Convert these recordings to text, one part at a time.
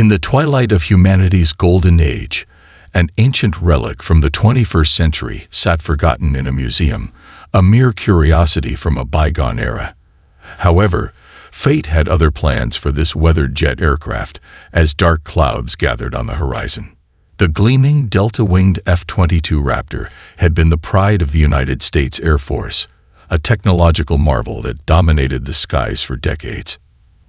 In the twilight of humanity's golden age, an ancient relic from the 21st century sat forgotten in a museum, a mere curiosity from a bygone era. However, fate had other plans for this weathered jet aircraft as dark clouds gathered on the horizon. The gleaming Delta-winged F-22 Raptor had been the pride of the United States Air Force, a technological marvel that dominated the skies for decades.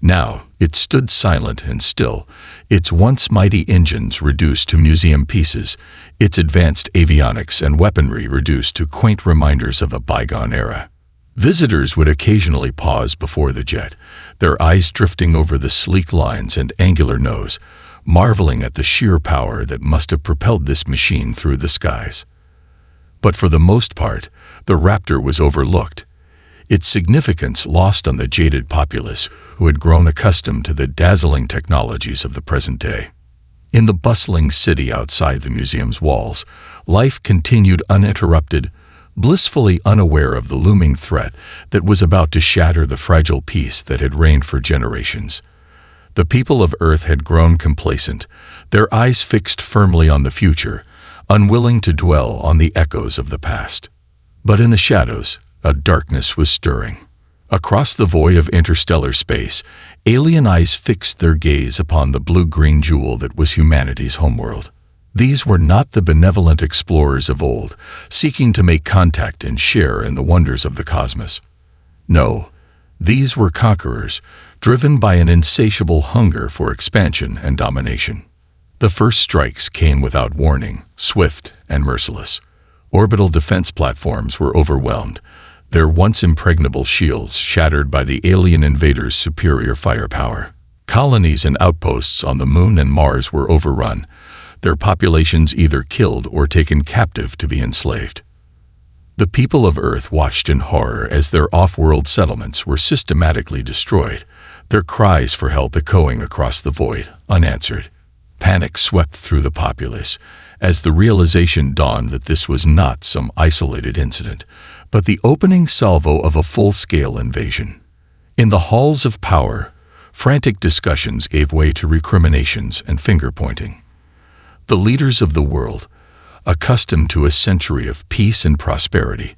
Now, it stood silent and still, its once mighty engines reduced to museum pieces, its advanced avionics and weaponry reduced to quaint reminders of a bygone era. Visitors would occasionally pause before the jet, their eyes drifting over the sleek lines and angular nose, marveling at the sheer power that must have propelled this machine through the skies. But for the most part, the Raptor was overlooked, its significance lost on the jaded populace who had grown accustomed to the dazzling technologies of the present day. In the bustling city outside the museum's walls, life continued uninterrupted, blissfully unaware of the looming threat that was about to shatter the fragile peace that had reigned for generations. The people of Earth had grown complacent, their eyes fixed firmly on the future, unwilling to dwell on the echoes of the past. But in the shadows, a darkness was stirring. Across the void of interstellar space, alien eyes fixed their gaze upon the blue-green jewel that was humanity's homeworld. These were not the benevolent explorers of old, seeking to make contact and share in the wonders of the cosmos. No, these were conquerors, driven by an insatiable hunger for expansion and domination. The first strikes came without warning, swift and merciless. Orbital defense platforms were overwhelmed, their once impregnable shields shattered by the alien invaders' superior firepower. Colonies and outposts on the Moon and Mars were overrun, their populations either killed or taken captive to be enslaved. The people of Earth watched in horror as their off-world settlements were systematically destroyed, their cries for help echoing across the void, unanswered. Panic swept through the populace as the realization dawned that this was not some isolated incident, but the opening salvo of a full-scale invasion. In the halls of power, frantic discussions gave way to recriminations and finger-pointing. The leaders of the world, accustomed to a century of peace and prosperity,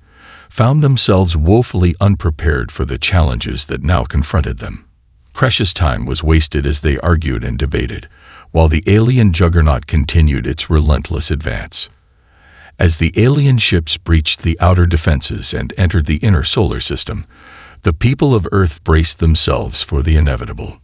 found themselves woefully unprepared for the challenges that now confronted them. Precious time was wasted as they argued and debated, while the alien juggernaut continued its relentless advance. As the alien ships breached the outer defenses and entered the inner solar system, the people of Earth braced themselves for the inevitable.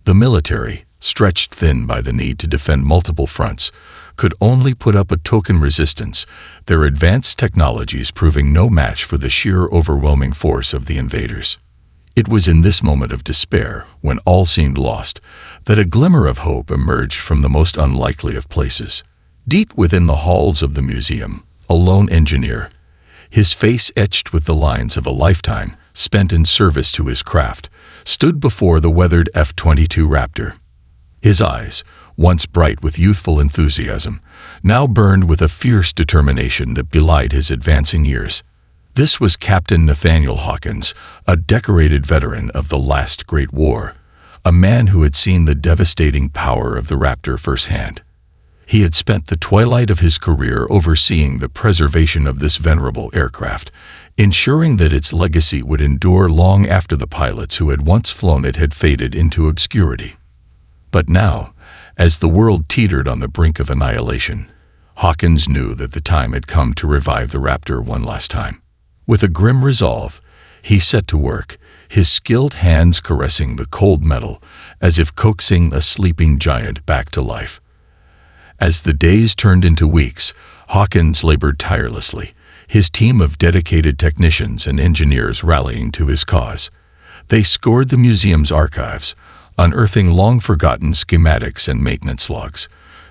The military, stretched thin by the need to defend multiple fronts, could only put up a token resistance, their advanced technologies proving no match for the sheer overwhelming force of the invaders. It was in this moment of despair, when all seemed lost, that a glimmer of hope emerged from the most unlikely of places. Deep within the halls of the museum, a lone engineer, his face etched with the lines of a lifetime spent in service to his craft, stood before the weathered F-22 Raptor. His eyes, once bright with youthful enthusiasm, now burned with a fierce determination that belied his advancing years. This was Captain Nathaniel Hawkins, a decorated veteran of the last Great War, a man who had seen the devastating power of the Raptor firsthand. He had spent the twilight of his career overseeing the preservation of this venerable aircraft, ensuring that its legacy would endure long after the pilots who had once flown it had faded into obscurity. But now, as the world teetered on the brink of annihilation, Hawkins knew that the time had come to revive the Raptor one last time. With a grim resolve, he set to work, his skilled hands caressing the cold metal as if coaxing a sleeping giant back to life. As the days turned into weeks, Hawkins labored tirelessly, his team of dedicated technicians and engineers rallying to his cause. They scoured the museum's archives, unearthing long-forgotten schematics and maintenance logs,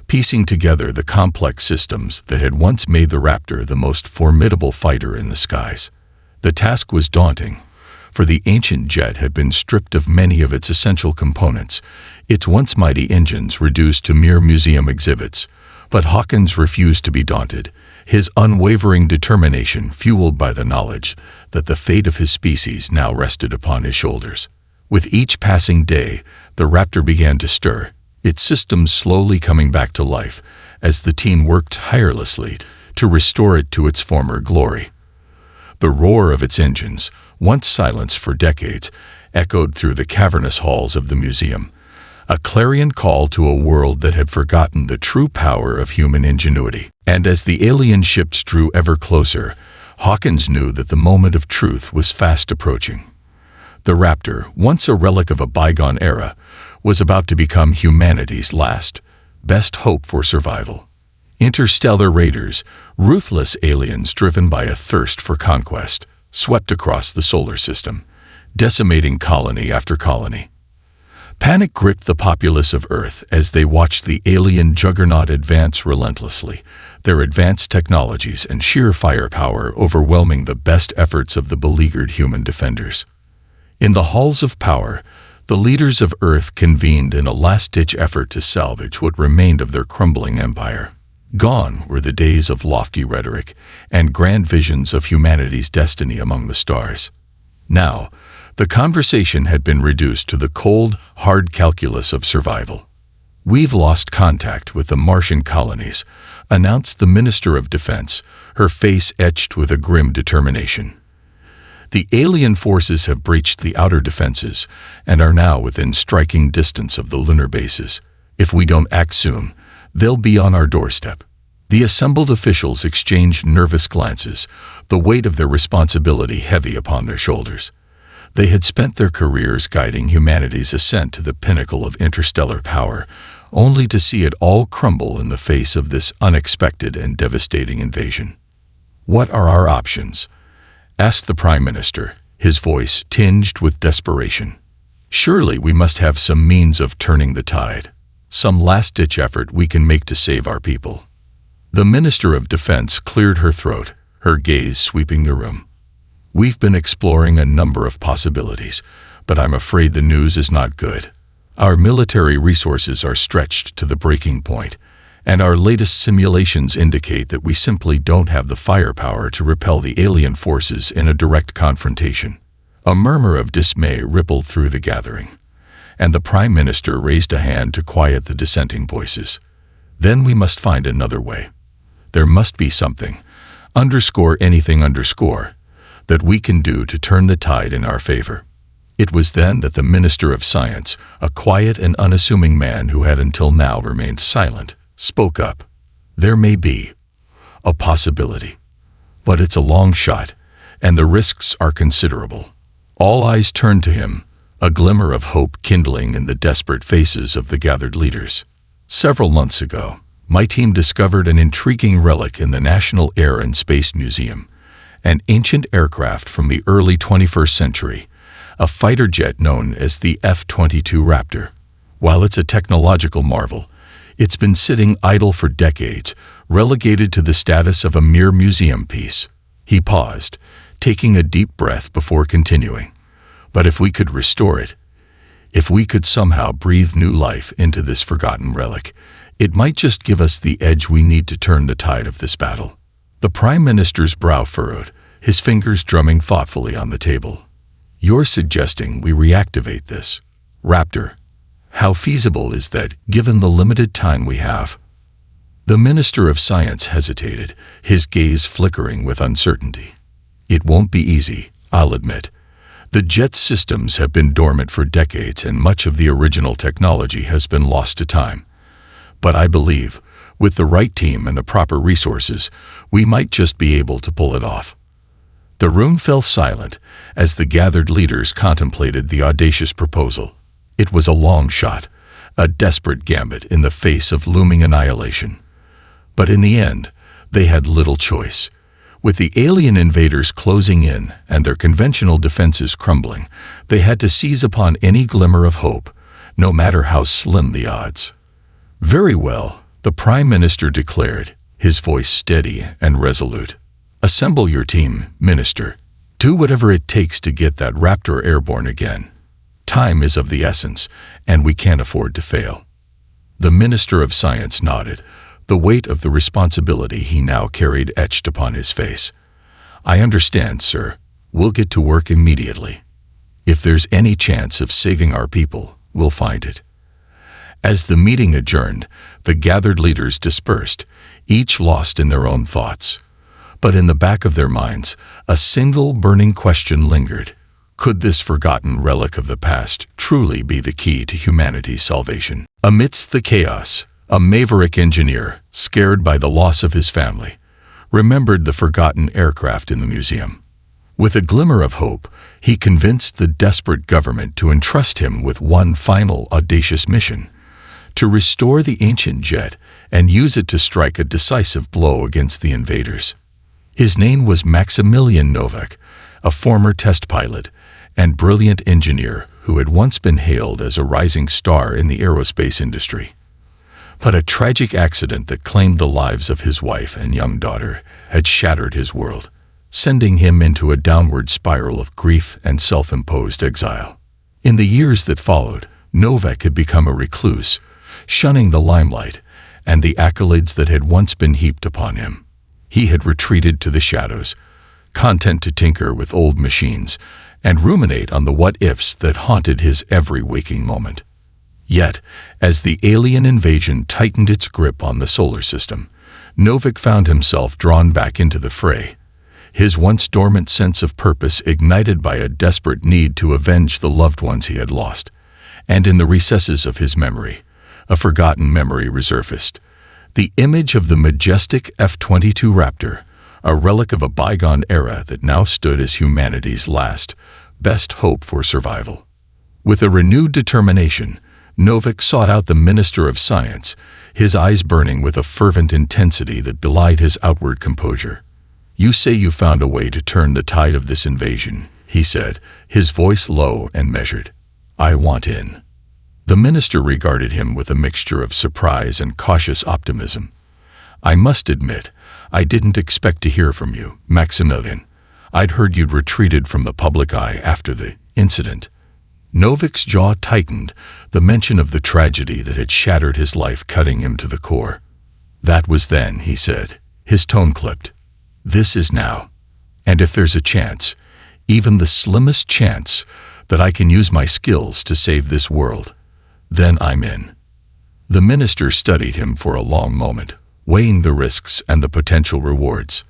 piecing together the complex systems that had once made the Raptor the most formidable fighter in the skies. The task was daunting, for the ancient jet had been stripped of many of its essential components, its once mighty engines reduced to mere museum exhibits. But Hawkins refused to be daunted, his unwavering determination fueled by the knowledge that the fate of his species now rested upon his shoulders. With each passing day, the Raptor began to stir, its systems slowly coming back to life as the team worked tirelessly to restore it to its former glory. The roar of its engines, once silenced for decades, echoed through the cavernous halls of the museum, a clarion call to a world that had forgotten the true power of human ingenuity. And as the alien ships drew ever closer, Hawkins knew that the moment of truth was fast approaching. The Raptor, once a relic of a bygone era, was about to become humanity's last, best hope for survival. Interstellar raiders, ruthless aliens driven by a thirst for conquest, swept across the solar system, decimating colony after colony. Panic gripped the populace of Earth as they watched the alien juggernaut advance relentlessly, their advanced technologies and sheer firepower overwhelming the best efforts of the beleaguered human defenders. In the halls of power, the leaders of Earth convened in a last-ditch effort to salvage what remained of their crumbling empire. Gone were the days of lofty rhetoric and grand visions of humanity's destiny among the stars. Now, the conversation had been reduced to the cold, hard calculus of survival. "We've lost contact with the Martian colonies," announced the Minister of Defense, her face etched with a grim determination. "The alien forces have breached the outer defenses and are now within striking distance of the lunar bases. If we don't act soon, they'll be on our doorstep." The assembled officials exchanged nervous glances, the weight of their responsibility heavy upon their shoulders. They had spent their careers guiding humanity's ascent to the pinnacle of interstellar power, only to see it all crumble in the face of this unexpected and devastating invasion. "What are our options?" asked the Prime Minister, his voice tinged with desperation. "Surely we must have some means of turning the tide, some last-ditch effort we can make to save our people." The Minister of Defense cleared her throat, her gaze sweeping the room. "We've been exploring a number of possibilities, but I'm afraid the news is not good. Our military resources are stretched to the breaking point, and our latest simulations indicate that we simply don't have the firepower to repel the alien forces in a direct confrontation." A murmur of dismay rippled through the gathering, and the Prime Minister raised a hand to quiet the dissenting voices. "Then we must find another way. There must be something, that we can do to turn the tide in our favor." It was then that the Minister of Science, a quiet and unassuming man who had until now remained silent, spoke up. "There may be a possibility, but it's a long shot, and the risks are considerable." All eyes turned to him, a glimmer of hope kindling in the desperate faces of the gathered leaders. "Several months ago, my team discovered an intriguing relic in the National Air and Space Museum, an ancient aircraft from the early 21st century, a fighter jet known as the F-22 Raptor. While it's a technological marvel, it's been sitting idle for decades, relegated to the status of a mere museum piece." He paused, taking a deep breath before continuing. "But if we could restore it, if we could somehow breathe new life into this forgotten relic, it might just give us the edge we need to turn the tide of this battle." The Prime Minister's brow furrowed, his fingers drumming thoughtfully on the table. "You're suggesting we reactivate this Raptor. How feasible is that, given the limited time we have?" The Minister of Science hesitated, his gaze flickering with uncertainty. "It won't be easy, I'll admit. The jet's systems have been dormant for decades and much of the original technology has been lost to time. But I believe, with the right team and the proper resources, we might just be able to pull it off." The room fell silent as the gathered leaders contemplated the audacious proposal. It was a long shot, a desperate gambit in the face of looming annihilation. But in the end, they had little choice. With the alien invaders closing in and their conventional defenses crumbling, they had to seize upon any glimmer of hope, no matter how slim the odds. "Very well," the Prime Minister declared, his voice steady and resolute. "Assemble your team, Minister. Do whatever it takes to get that Raptor airborne again. Time is of the essence, and we can't afford to fail." The Minister of Science nodded, the weight of the responsibility he now carried etched upon his face. "I understand, sir. We'll get to work immediately. If there's any chance of saving our people, we'll find it." As the meeting adjourned, the gathered leaders dispersed, each lost in their own thoughts. But in the back of their minds, a single burning question lingered. Could this forgotten relic of the past truly be the key to humanity's salvation? Amidst the chaos, a maverick engineer, scared by the loss of his family, remembered the forgotten aircraft in the museum. With a glimmer of hope, he convinced the desperate government to entrust him with one final audacious mission: to restore the ancient jet and use it to strike a decisive blow against the invaders. His name was Maximilian Novak, a former test pilot and brilliant engineer who had once been hailed as a rising star in the aerospace industry. But a tragic accident that claimed the lives of his wife and young daughter had shattered his world, sending him into a downward spiral of grief and self-imposed exile. In the years that followed, Novak had become a recluse, shunning the limelight and the accolades that had once been heaped upon him. He had retreated to the shadows, content to tinker with old machines and ruminate on the what-ifs that haunted his every waking moment. Yet, as the alien invasion tightened its grip on the solar system, Novak found himself drawn back into the fray, his once dormant sense of purpose ignited by a desperate need to avenge the loved ones he had lost. And in the recesses of his memory, a forgotten memory resurfaced: the image of the majestic F-22 Raptor, a relic of a bygone era that now stood as humanity's last, best hope for survival. With a renewed determination, Novak sought out the Minister of Science, his eyes burning with a fervent intensity that belied his outward composure. "You say you found a way to turn the tide of this invasion," he said, his voice low and measured. "I want in." The minister regarded him with a mixture of surprise and cautious optimism. "I must admit, I didn't expect to hear from you, Maximilian. I'd heard you'd retreated from the public eye after the incident." Novak's jaw tightened, the mention of the tragedy that had shattered his life cutting him to the core. "That was then," he said, his tone clipped. "This is now. And if there's a chance, even the slimmest chance, that I can use my skills to save this world, then I'm in." The minister studied him for a long moment, weighing the risks and the potential rewards.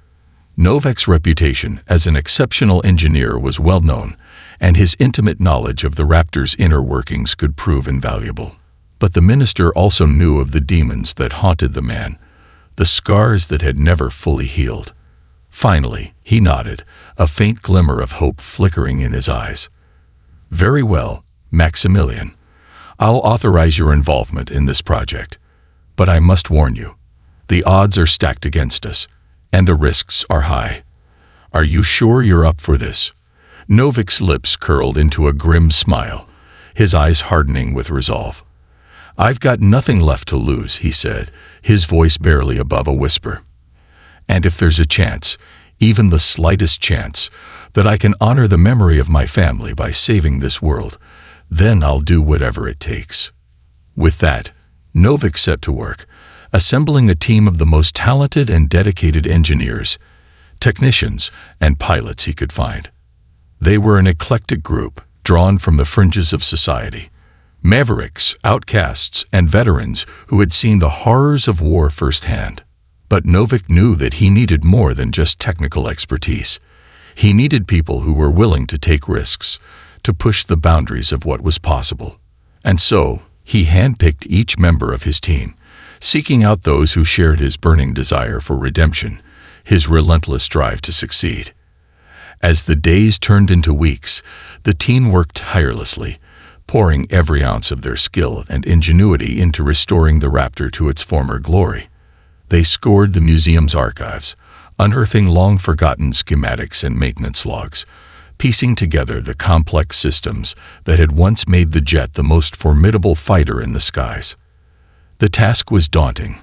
Novak's reputation as an exceptional engineer was well known, and his intimate knowledge of the Raptor's inner workings could prove invaluable. But the minister also knew of the demons that haunted the man, the scars that had never fully healed. Finally, he nodded, a faint glimmer of hope flickering in his eyes. "Very well, Maximilian. I'll authorize your involvement in this project. But I must warn you, the odds are stacked against us, and the risks are high. Are you sure you're up for this?" Novak's lips curled into a grim smile, his eyes hardening with resolve. "I've got nothing left to lose," he said, his voice barely above a whisper. "And if there's a chance, even the slightest chance, that I can honor the memory of my family by saving this world, then I'll do whatever it takes." With that, Novak set to work, assembling a team of the most talented and dedicated engineers, technicians, and pilots he could find. They were an eclectic group, drawn from the fringes of society: mavericks, outcasts, and veterans who had seen the horrors of war firsthand. But Novak knew that he needed more than just technical expertise. He needed people who were willing to take risks, to push the boundaries of what was possible. And so, he handpicked each member of his team, seeking out those who shared his burning desire for redemption, his relentless drive to succeed. As the days turned into weeks, the team worked tirelessly, pouring every ounce of their skill and ingenuity into restoring the Raptor to its former glory. They scoured the museum's archives, unearthing long-forgotten schematics and maintenance logs, piecing together the complex systems that had once made the jet the most formidable fighter in the skies. The task was daunting,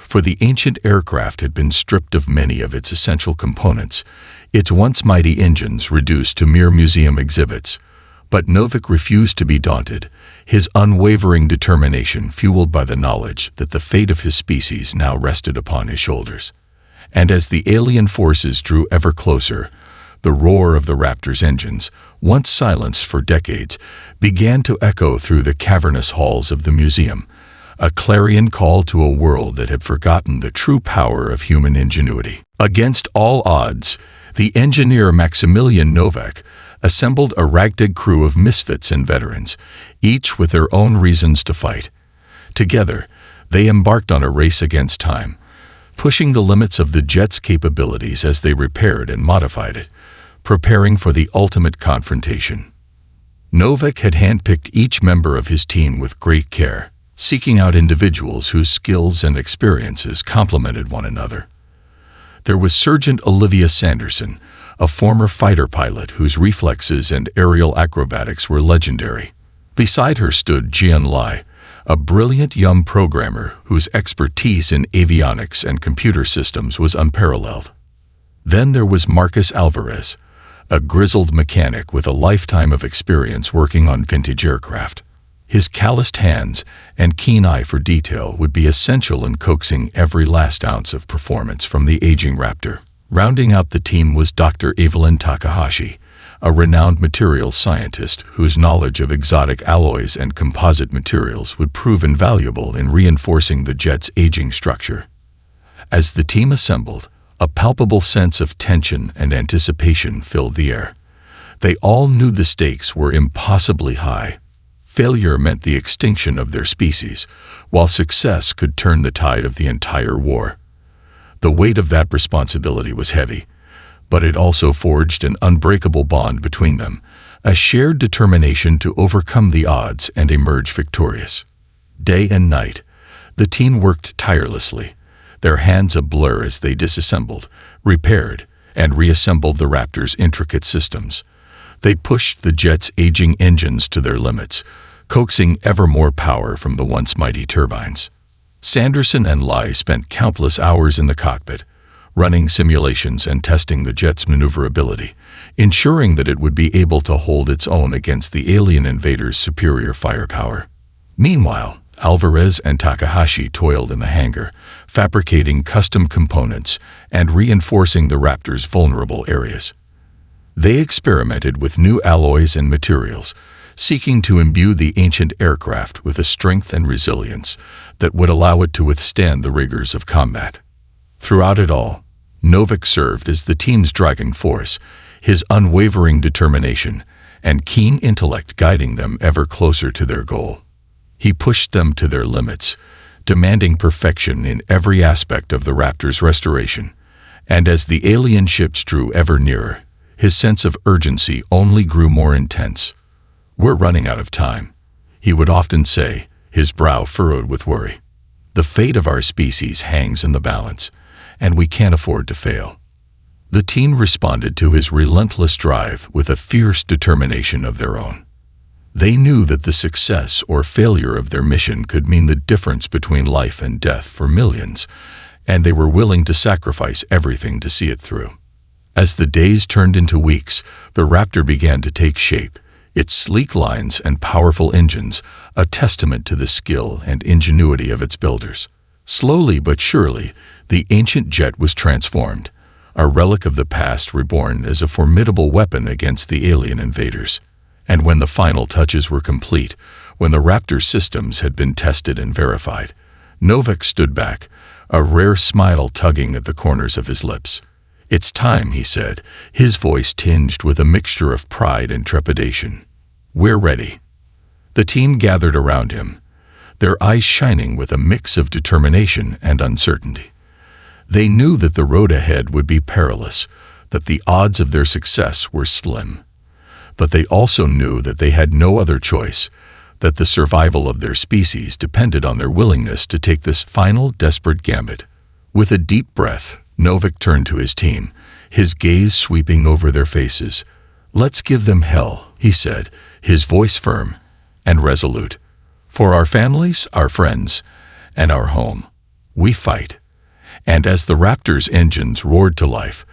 for the ancient aircraft had been stripped of many of its essential components, its once mighty engines reduced to mere museum exhibits. But Novak refused to be daunted, his unwavering determination fueled by the knowledge that the fate of his species now rested upon his shoulders. And as the alien forces drew ever closer, the roar of the Raptor's engines, once silenced for decades, began to echo through the cavernous halls of the museum, a clarion call to a world that had forgotten the true power of human ingenuity. Against all odds, the engineer Maximilian Novak assembled a ragtag crew of misfits and veterans, each with their own reasons to fight. Together, they embarked on a race against time, pushing the limits of the jet's capabilities as they repaired and modified it, preparing for the ultimate confrontation. Novak had handpicked each member of his team with great care, seeking out individuals whose skills and experiences complemented one another. There was Sergeant Olivia Sanderson, a former fighter pilot whose reflexes and aerial acrobatics were legendary. Beside her stood Jian Lai, a brilliant young programmer whose expertise in avionics and computer systems was unparalleled. Then there was Marcus Alvarez, a grizzled mechanic with a lifetime of experience working on vintage aircraft. His calloused hands and keen eye for detail would be essential in coaxing every last ounce of performance from the aging Raptor. Rounding out the team was Dr. Evelyn Takahashi, a renowned materials scientist whose knowledge of exotic alloys and composite materials would prove invaluable in reinforcing the jet's aging structure. As the team assembled, a palpable sense of tension and anticipation filled the air. They all knew the stakes were impossibly high. Failure meant the extinction of their species, while success could turn the tide of the entire war. The weight of that responsibility was heavy, but it also forged an unbreakable bond between them, a shared determination to overcome the odds and emerge victorious. Day and night, the team worked tirelessly, their hands a blur as they disassembled, repaired, and reassembled the Raptor's intricate systems. They pushed the jet's aging engines to their limits, coaxing ever more power from the once mighty turbines. Sanderson and Lai spent countless hours in the cockpit, running simulations and testing the jet's maneuverability, ensuring that it would be able to hold its own against the alien invaders' superior firepower. Meanwhile, Alvarez and Takahashi toiled in the hangar, fabricating custom components and reinforcing the Raptor's vulnerable areas. They experimented with new alloys and materials, seeking to imbue the ancient aircraft with a strength and resilience that would allow it to withstand the rigors of combat. Throughout it all, Novak served as the team's driving force, his unwavering determination and keen intellect guiding them ever closer to their goal. He pushed them to their limits, demanding perfection in every aspect of the Raptor's restoration, and as the alien ships drew ever nearer, his sense of urgency only grew more intense. "We're running out of time," he would often say, his brow furrowed with worry. "The fate of our species hangs in the balance, and we can't afford to fail." The team responded to his relentless drive with a fierce determination of their own. They knew that the success or failure of their mission could mean the difference between life and death for millions, and they were willing to sacrifice everything to see it through. As the days turned into weeks, the Raptor began to take shape, its sleek lines and powerful engines a testament to the skill and ingenuity of its builders. Slowly but surely, the ancient jet was transformed, a relic of the past reborn as a formidable weapon against the alien invaders. And when the final touches were complete, when the Raptor's systems had been tested and verified, Novak stood back, a rare smile tugging at the corners of his lips. "It's time," he said, his voice tinged with a mixture of pride and trepidation. "We're ready." The team gathered around him, their eyes shining with a mix of determination and uncertainty. They knew that the road ahead would be perilous, that the odds of their success were slim. But they also knew that they had no other choice, that the survival of their species depended on their willingness to take this final desperate gambit. With a deep breath, Novak turned to his team, his gaze sweeping over their faces. "Let's give them hell," he said, his voice firm and resolute. "For our families, our friends, and our home, we fight." And as the Raptor's engines roared to life,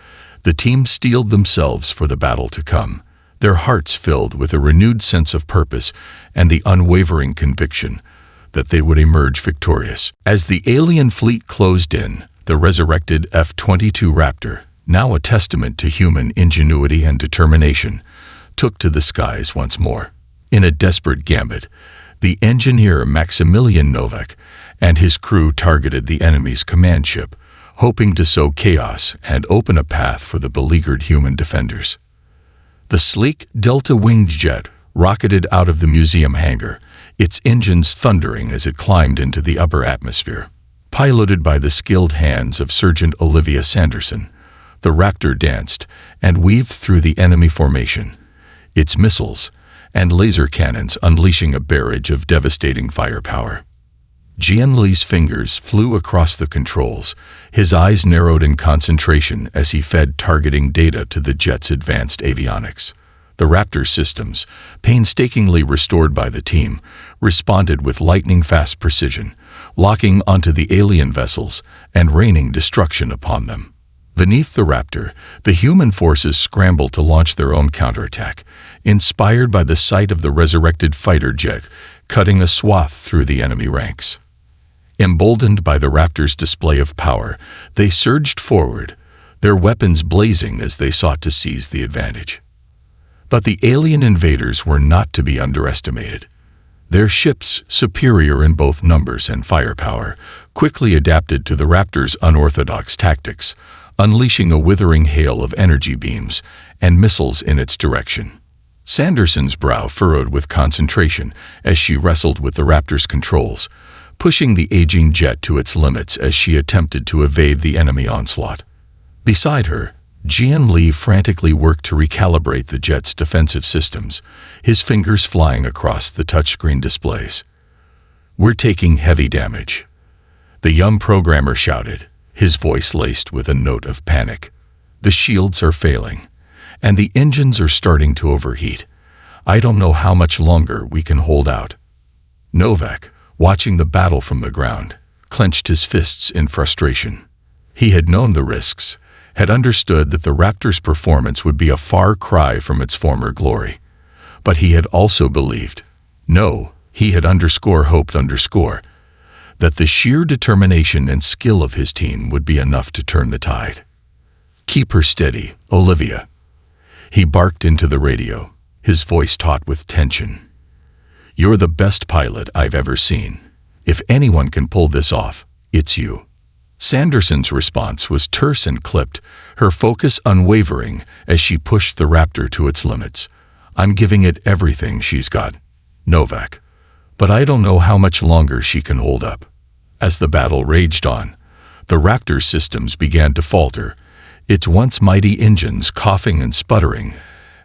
the team steeled themselves for the battle to come, their hearts filled with a renewed sense of purpose and the unwavering conviction that they would emerge victorious. As the alien fleet closed in, the resurrected F-22 Raptor, now a testament to human ingenuity and determination, took to the skies once more. In a desperate gambit, the engineer Maximilian Novak and his crew targeted the enemy's command ship, hoping to sow chaos and open a path for the beleaguered human defenders. The sleek delta-winged jet rocketed out of the museum hangar, its engines thundering as it climbed into the upper atmosphere. Piloted by the skilled hands of Sergeant Olivia Sanderson, the Raptor danced and weaved through the enemy formation, its missiles and laser cannons unleashing a barrage of devastating firepower. Jian-Li's fingers flew across the controls, his eyes narrowed in concentration as he fed targeting data to the jet's advanced avionics. The Raptor systems, painstakingly restored by the team, responded with lightning-fast precision, locking onto the alien vessels and raining destruction upon them. Beneath the Raptor, the human forces scrambled to launch their own counterattack, inspired by the sight of the resurrected fighter jet cutting a swath through the enemy ranks. Emboldened by the Raptor's display of power, they surged forward, their weapons blazing as they sought to seize the advantage. But the alien invaders were not to be underestimated. Their ships, superior in both numbers and firepower, quickly adapted to the Raptor's unorthodox tactics, unleashing a withering hail of energy beams and missiles in its direction. Sanderson's brow furrowed with concentration as she wrestled with the Raptor's controls, pushing the aging jet to its limits as she attempted to evade the enemy onslaught. Beside her, Jian-Li frantically worked to recalibrate the jet's defensive systems, his fingers flying across the touchscreen displays. "We're taking heavy damage," the young programmer shouted, his voice laced with a note of panic. "The shields are failing, and the engines are starting to overheat. I don't know how much longer we can hold out." Novak, watching the battle from the ground, clenched his fists in frustration. He had known the risks, had understood that the Raptor's performance would be a far cry from its former glory. But he had also believed, he had hoped that the sheer determination and skill of his team would be enough to turn the tide. "Keep her steady, Olivia," he barked into the radio, his voice taut with tension. "You're the best pilot I've ever seen. If anyone can pull this off, it's you." Sanderson's response was terse and clipped, her focus unwavering as she pushed the Raptor to its limits. "I'm giving it everything she's got, Novak. But I don't know how much longer she can hold up." As the battle raged on, the Raptor's systems began to falter, its once mighty engines coughing and sputtering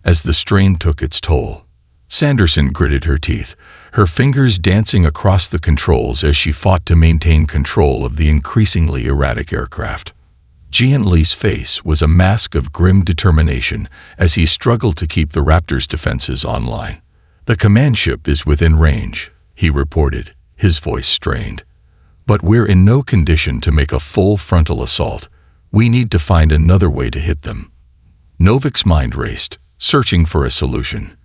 as the strain took its toll. Sanderson gritted her teeth, her fingers dancing across the controls as she fought to maintain control of the increasingly erratic aircraft. Jian-Li's face was a mask of grim determination as he struggled to keep the Raptor's defenses online. "The command ship is within range," he reported, his voice strained. "But we're in no condition to make a full frontal assault. We need to find another way to hit them." Novik's mind raced, searching for a solution.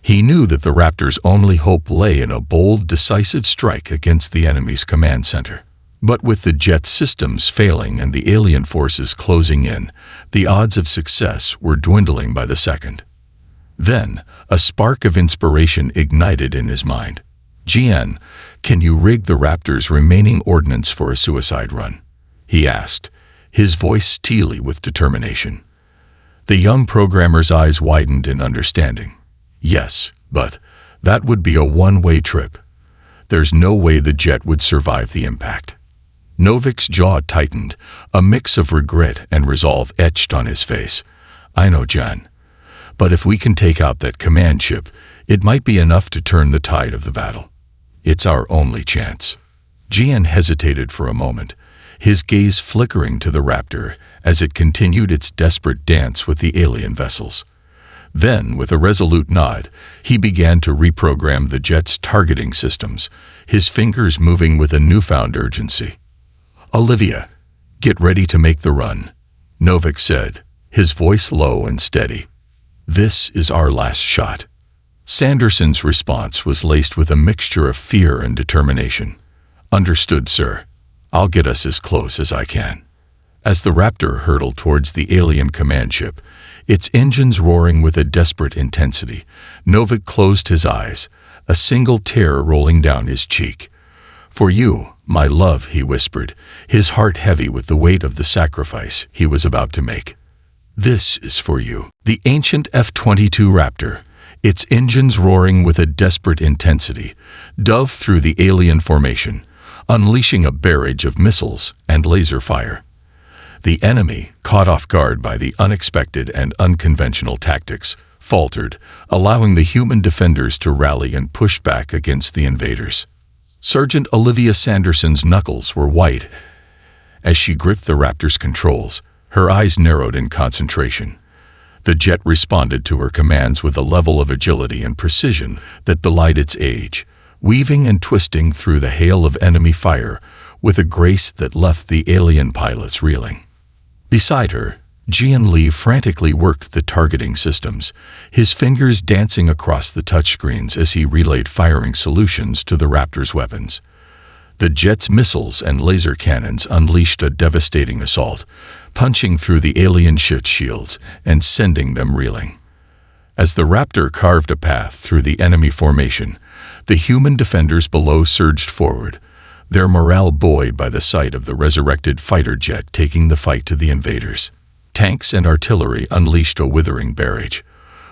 He knew that the Raptor's only hope lay in a bold, decisive strike against the enemy's command center. But with the jet's systems failing and the alien forces closing in, the odds of success were dwindling by the second. Then, a spark of inspiration ignited in his mind. "Jian, can you rig the Raptor's remaining ordnance for a suicide run?" he asked, his voice steely with determination. The young programmer's eyes widened in understanding. "Yes, but that would be a one-way trip. There's no way the jet would survive the impact." Novik's jaw tightened, a mix of regret and resolve etched on his face. "I know, Jian. But if we can take out that command ship, it might be enough to turn the tide of the battle. It's our only chance." Jian hesitated for a moment, his gaze flickering to the Raptor as it continued its desperate dance with the alien vessels. Then, with a resolute nod, he began to reprogram the jet's targeting systems, his fingers moving with a newfound urgency. "Olivia, get ready to make the run," Novik said, his voice low and steady. "This is our last shot." Sanderson's response was laced with a mixture of fear and determination. "Understood, sir. I'll get us as close as I can." As the Raptor hurtled towards the alien command ship, its engines roaring with a desperate intensity, Novik closed his eyes, a single tear rolling down his cheek. "For you, my love," he whispered, his heart heavy with the weight of the sacrifice he was about to make. "This is for you." The ancient F-22 Raptor, its engines roaring with a desperate intensity, dove through the alien formation, unleashing a barrage of missiles and laser fire. The enemy, caught off guard by the unexpected and unconventional tactics, faltered, allowing the human defenders to rally and push back against the invaders. Sergeant Olivia Sanderson's knuckles were white as she gripped the Raptor's controls, her eyes narrowed in concentration. The jet responded to her commands with a level of agility and precision that belied its age, weaving and twisting through the hail of enemy fire with a grace that left the alien pilots reeling. Beside her, Jian Li frantically worked the targeting systems, his fingers dancing across the touchscreens as he relayed firing solutions to the Raptor's weapons. The jet's missiles and laser cannons unleashed a devastating assault, punching through the alien ship's shields and sending them reeling. As the Raptor carved a path through the enemy formation, the human defenders below surged forward, their morale buoyed by the sight of the resurrected fighter jet taking the fight to the invaders. Tanks and artillery unleashed a withering barrage,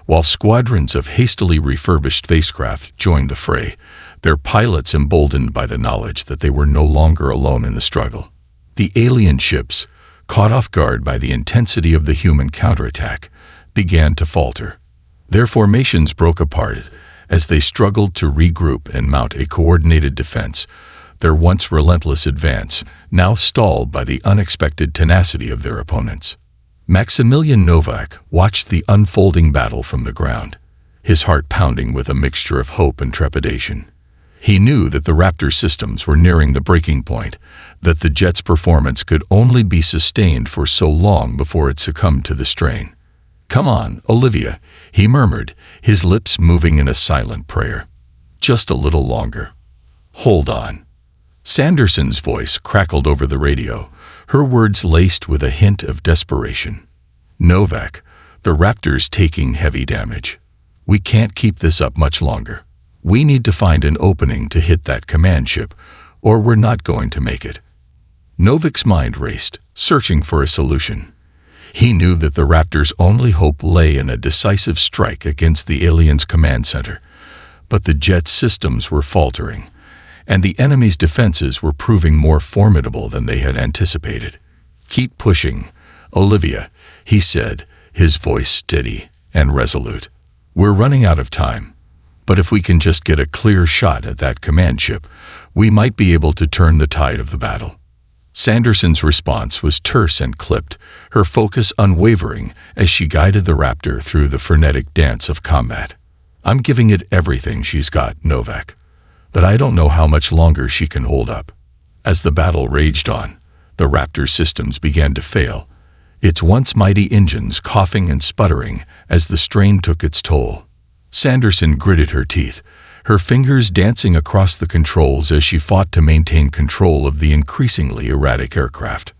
while squadrons of hastily refurbished spacecraft joined the fray, their pilots emboldened by the knowledge that they were no longer alone in the struggle. The alien ships, caught off guard by the intensity of the human counterattack, began to falter. Their formations broke apart as they struggled to regroup and mount a coordinated defense, their once relentless advance now stalled by the unexpected tenacity of their opponents. Maximilian Novak watched the unfolding battle from the ground, his heart pounding with a mixture of hope and trepidation. He knew that the Raptor systems were nearing the breaking point, that the jet's performance could only be sustained for so long before it succumbed to the strain. "Come on, Olivia," he murmured, his lips moving in a silent prayer. "Just a little longer. Hold on." Sanderson's voice crackled over the radio, her words laced with a hint of desperation. "Novak, the Raptor's taking heavy damage. We can't keep this up much longer. We need to find an opening to hit that command ship, or we're not going to make it." Novak's mind raced, searching for a solution. He knew that the Raptor's only hope lay in a decisive strike against the aliens' command center, but the jet's systems were faltering, and the enemy's defenses were proving more formidable than they had anticipated. "Keep pushing, Olivia," he said, his voice steady and resolute. "We're running out of time, but if we can just get a clear shot at that command ship, we might be able to turn the tide of the battle." Sanderson's response was terse and clipped, her focus unwavering as she guided the Raptor through the frenetic dance of combat. "I'm giving it everything she's got, Novak, but I don't know how much longer she can hold up." As the battle raged on, the Raptor's systems began to fail, its once mighty engines coughing and sputtering as the strain took its toll. Sanderson gritted her teeth, her fingers dancing across the controls as she fought to maintain control of the increasingly erratic aircraft.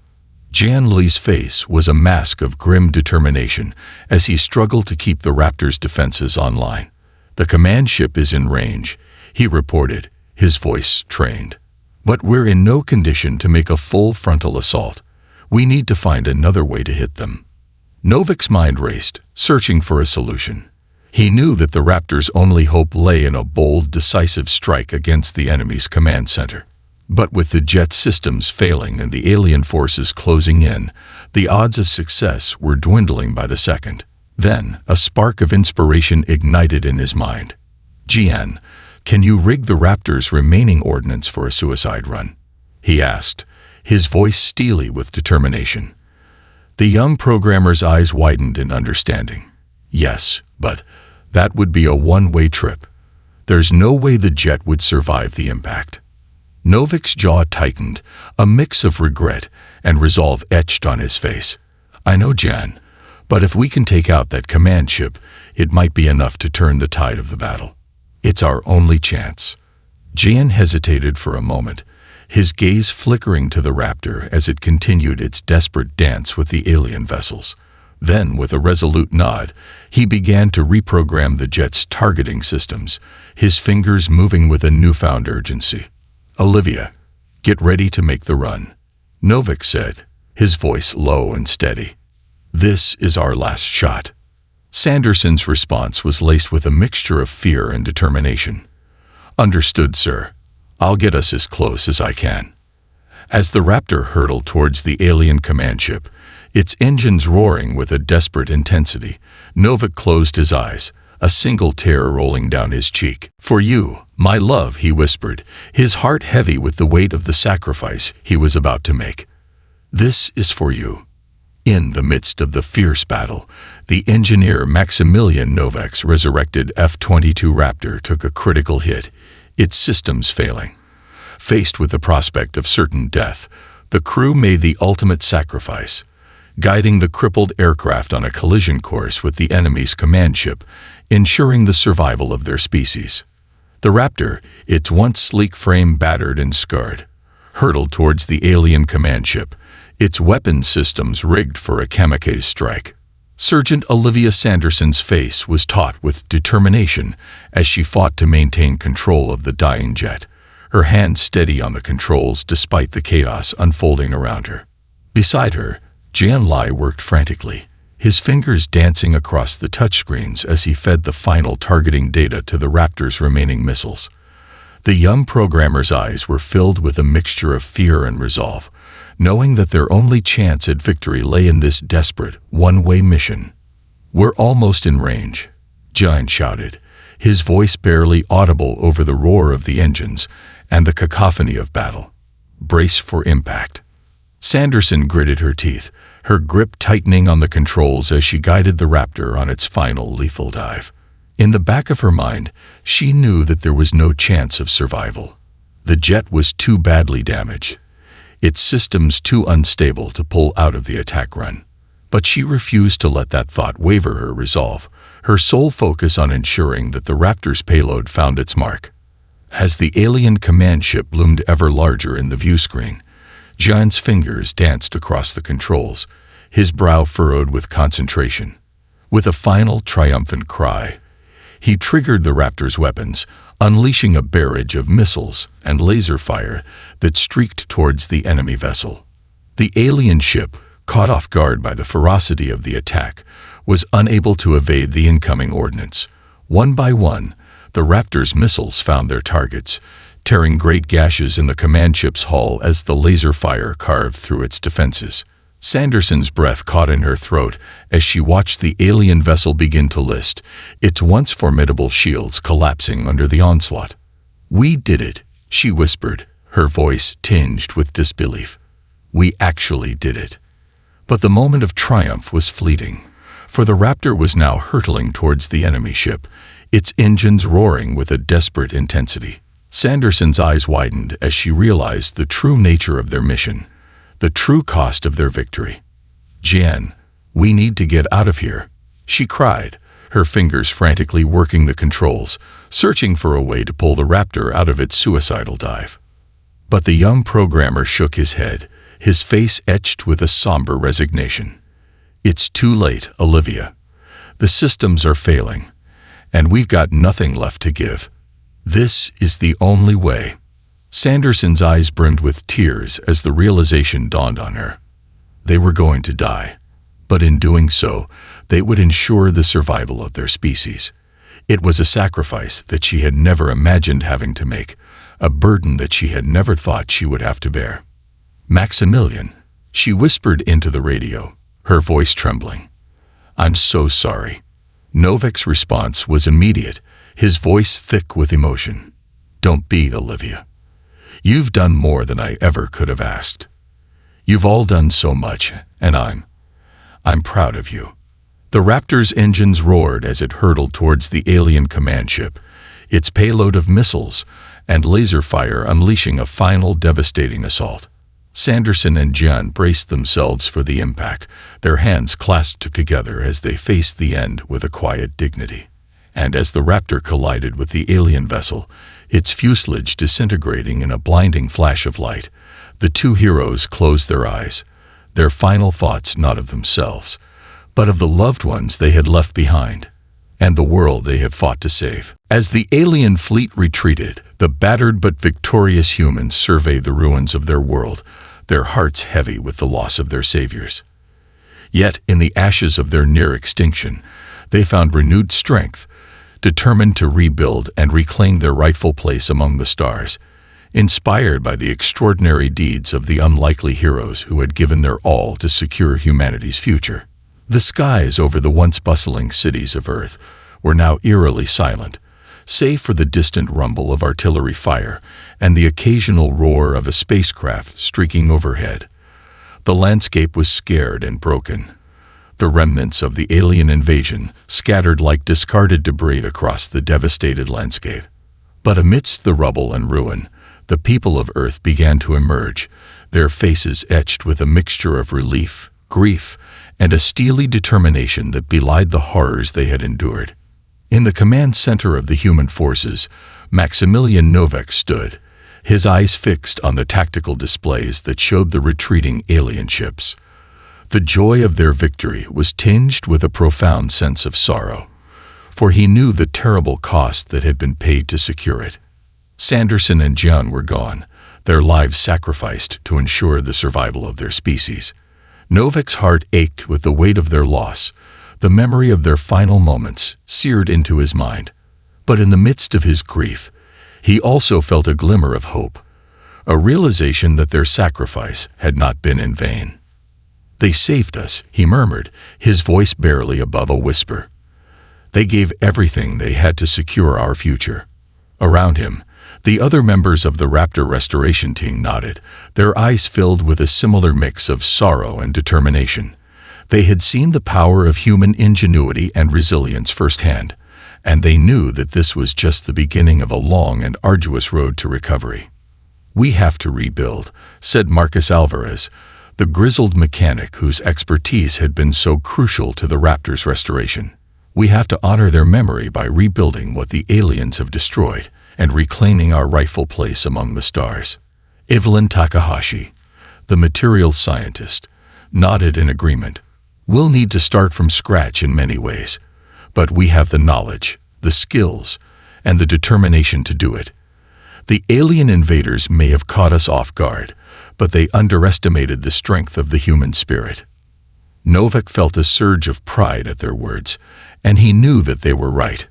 Jian Li's face was a mask of grim determination as he struggled to keep the Raptor's defenses online. "The command ship is in range," he reported, his voice strained. "But we're in no condition to make a full frontal assault. We need to find another way to hit them." Novak's mind raced, searching for a solution. He knew that the Raptor's only hope lay in a bold, decisive strike against the enemy's command center. But with the jet systems failing and the alien forces closing in, the odds of success were dwindling by the second. Then, a spark of inspiration ignited in his mind. "Jian, can you rig the Raptor's remaining ordnance for a suicide run?" he asked, his voice steely with determination. The young programmer's eyes widened in understanding. "Yes, but that would be a one-way trip. There's no way the jet would survive the impact." Novak's jaw tightened, a mix of regret and resolve etched on his face. "I know, Jan, but if we can take out that command ship, it might be enough to turn the tide of the battle. It's our only chance." Jan hesitated for a moment, his gaze flickering to the Raptor as it continued its desperate dance with the alien vessels. Then, with a resolute nod, he began to reprogram the jet's targeting systems, his fingers moving with a newfound urgency. "Olivia, get ready to make the run," Novak said, his voice low and steady. "This is our last shot." Sanderson's response was laced with a mixture of fear and determination. "Understood, sir. I'll get us as close as I can." As the Raptor hurtled towards the alien command ship, its engines roaring with a desperate intensity, Novak closed his eyes, a single tear rolling down his cheek. "For you, my love," he whispered, his heart heavy with the weight of the sacrifice he was about to make. "This is for you." In the midst of the fierce battle, the engineer Maximilian Novak's resurrected F-22 Raptor took a critical hit, its systems failing. Faced with the prospect of certain death, the crew made the ultimate sacrifice, guiding the crippled aircraft on a collision course with the enemy's command ship, ensuring the survival of their species. The Raptor, its once sleek frame battered and scarred, hurtled towards the alien command ship, its weapon systems rigged for a kamikaze strike. Sergeant Olivia Sanderson's face was taut with determination as she fought to maintain control of the dying jet, her hands steady on the controls despite the chaos unfolding around her. Beside her, Jan Lai worked frantically, his fingers dancing across the touchscreens as he fed the final targeting data to the Raptor's remaining missiles. The young programmer's eyes were filled with a mixture of fear and resolve, knowing that their only chance at victory lay in this desperate, one-way mission. "We're almost in range," Jan shouted, his voice barely audible over the roar of the engines and the cacophony of battle. "Brace for impact." Sanderson gritted her teeth, her grip tightening on the controls as she guided the Raptor on its final lethal dive. In the back of her mind, she knew that there was no chance of survival. The jet was too badly damaged, its systems too unstable to pull out of the attack run. But she refused to let that thought waver her resolve, her sole focus on ensuring that the Raptor's payload found its mark. As the alien command ship loomed ever larger in the view screen, Jan's fingers danced across the controls, his brow furrowed with concentration. With a final triumphant cry, he triggered the Raptor's weapons, unleashing a barrage of missiles and laser fire that streaked towards the enemy vessel. The alien ship, caught off guard by the ferocity of the attack, was unable to evade the incoming ordnance. One by one, the Raptor's missiles found their targets, tearing great gashes in the command ship's hull as the laser fire carved through its defenses. Sanderson's breath caught in her throat as she watched the alien vessel begin to list, its once formidable shields collapsing under the onslaught. "We did it," she whispered, her voice tinged with disbelief. "We actually did it." But the moment of triumph was fleeting, for the Raptor was now hurtling towards the enemy ship, its engines roaring with a desperate intensity. Sanderson's eyes widened as she realized the true nature of their mission, the true cost of their victory. "Jan, we need to get out of here," she cried, her fingers frantically working the controls, searching for a way to pull the Raptor out of its suicidal dive. But the young programmer shook his head, his face etched with a somber resignation. "It's too late, Olivia. The systems are failing, and we've got nothing left to give. This is the only way." Sanderson's eyes brimmed with tears as the realization dawned on her. They were going to die, but in doing so, they would ensure the survival of their species. It was a sacrifice that she had never imagined having to make, a burden that she had never thought she would have to bear. "Maximilian," she whispered into the radio, her voice trembling. "I'm so sorry." Novak's response was immediate, his voice thick with emotion. "Don't be, Olivia. You've done more than I ever could have asked. You've all done so much, and I'm proud of you." The Raptor's engines roared as it hurtled towards the alien command ship, its payload of missiles and laser fire unleashing a final devastating assault. Sanderson and Jan braced themselves for the impact, their hands clasped together as they faced the end with a quiet dignity. And as the Raptor collided with the alien vessel, its fuselage disintegrating in a blinding flash of light, the two heroes closed their eyes, their final thoughts not of themselves, but of the loved ones they had left behind. and the world they had fought to save. As the alien fleet retreated, the battered but victorious humans surveyed the ruins of their world, their hearts heavy with the loss of their saviors. Yet, in the ashes of their near extinction, they found renewed strength, determined to rebuild and reclaim their rightful place among the stars, inspired by the extraordinary deeds of the unlikely heroes who had given their all to secure humanity's future. The skies over the once bustling cities of Earth were now eerily silent, save for the distant rumble of artillery fire and the occasional roar of a spacecraft streaking overhead. The landscape was scared and broken, the remnants of the alien invasion scattered like discarded debris across the devastated landscape. But amidst the rubble and ruin, the people of Earth began to emerge, their faces etched with a mixture of relief, grief, and a steely determination that belied the horrors they had endured. In the command center of the human forces, Maximilian Novak stood, his eyes fixed on the tactical displays that showed the retreating alien ships. The joy of their victory was tinged with a profound sense of sorrow, for he knew the terrible cost that had been paid to secure it. Sanderson and John were gone, their lives sacrificed to ensure the survival of their species. Novak's heart ached with the weight of their loss, the memory of their final moments seared into his mind. But in the midst of his grief, he also felt a glimmer of hope, a realization that their sacrifice had not been in vain. "They saved us," he murmured, his voice barely above a whisper. "They gave everything they had to secure our future." Around him, the other members of the Raptor restoration team nodded, their eyes filled with a similar mix of sorrow and determination. They had seen the power of human ingenuity and resilience firsthand, and they knew that this was just the beginning of a long and arduous road to recovery. "We have to rebuild," said Marcus Alvarez, the grizzled mechanic whose expertise had been so crucial to the Raptor's restoration. "We have to honor their memory by rebuilding what the aliens have destroyed and reclaiming our rightful place among the stars." Evelyn Takahashi, the materials scientist, nodded in agreement. "We'll need to start from scratch in many ways, but we have the knowledge, the skills, and the determination to do it. The alien invaders may have caught us off guard, but they underestimated the strength of the human spirit." Novak felt a surge of pride at their words, and he knew that they were right.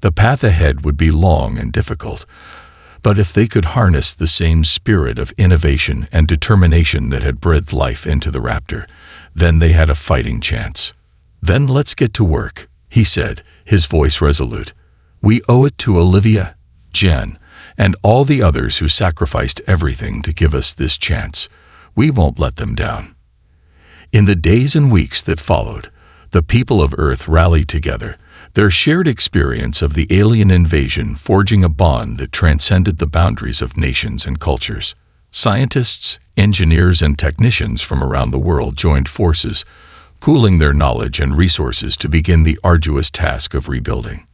The path ahead would be long and difficult, but if they could harness the same spirit of innovation and determination that had breathed life into the Raptor, then they had a fighting chance. "Then let's get to work," he said, his voice resolute. "We owe it to Olivia, Jen, and all the others who sacrificed everything to give us this chance. We won't let them down." In the days and weeks that followed, the people of Earth rallied together, their shared experience of the alien invasion forging a bond that transcended the boundaries of nations and cultures. Scientists, engineers, and technicians from around the world joined forces, pooling their knowledge and resources to begin the arduous task of rebuilding.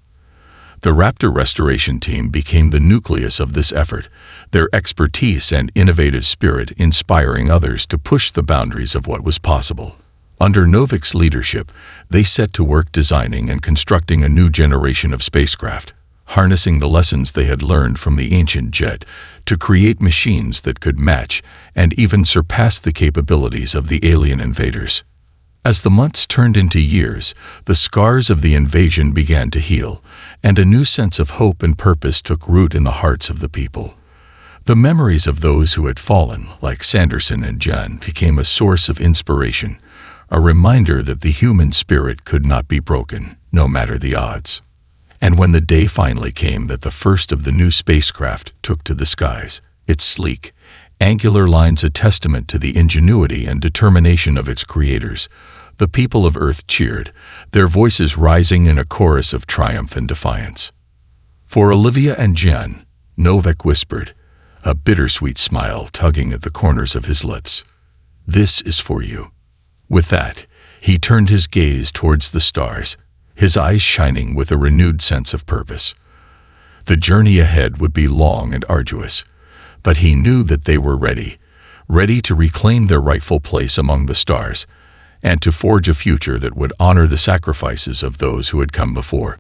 The Raptor restoration team became the nucleus of this effort, their expertise and innovative spirit inspiring others to push the boundaries of what was possible. Under Novak's leadership, they set to work designing and constructing a new generation of spacecraft, harnessing the lessons they had learned from the ancient jet to create machines that could match and even surpass the capabilities of the alien invaders. As the months turned into years, the scars of the invasion began to heal, and a new sense of hope and purpose took root in the hearts of the people. The memories of those who had fallen, like Sanderson and Jen, became a source of inspiration, a reminder that the human spirit could not be broken, no matter the odds. And when the day finally came that the first of the new spacecraft took to the skies, its sleek, angular lines a testament to the ingenuity and determination of its creators, the people of Earth cheered, their voices rising in a chorus of triumph and defiance. For Olivia and Jen, Novak whispered, a bittersweet smile tugging at the corners of his lips, "This is for you." With that, he turned his gaze towards the stars, his eyes shining with a renewed sense of purpose. The journey ahead would be long and arduous, but he knew that they were ready to reclaim their rightful place among the stars, and to forge a future that would honor the sacrifices of those who had come before.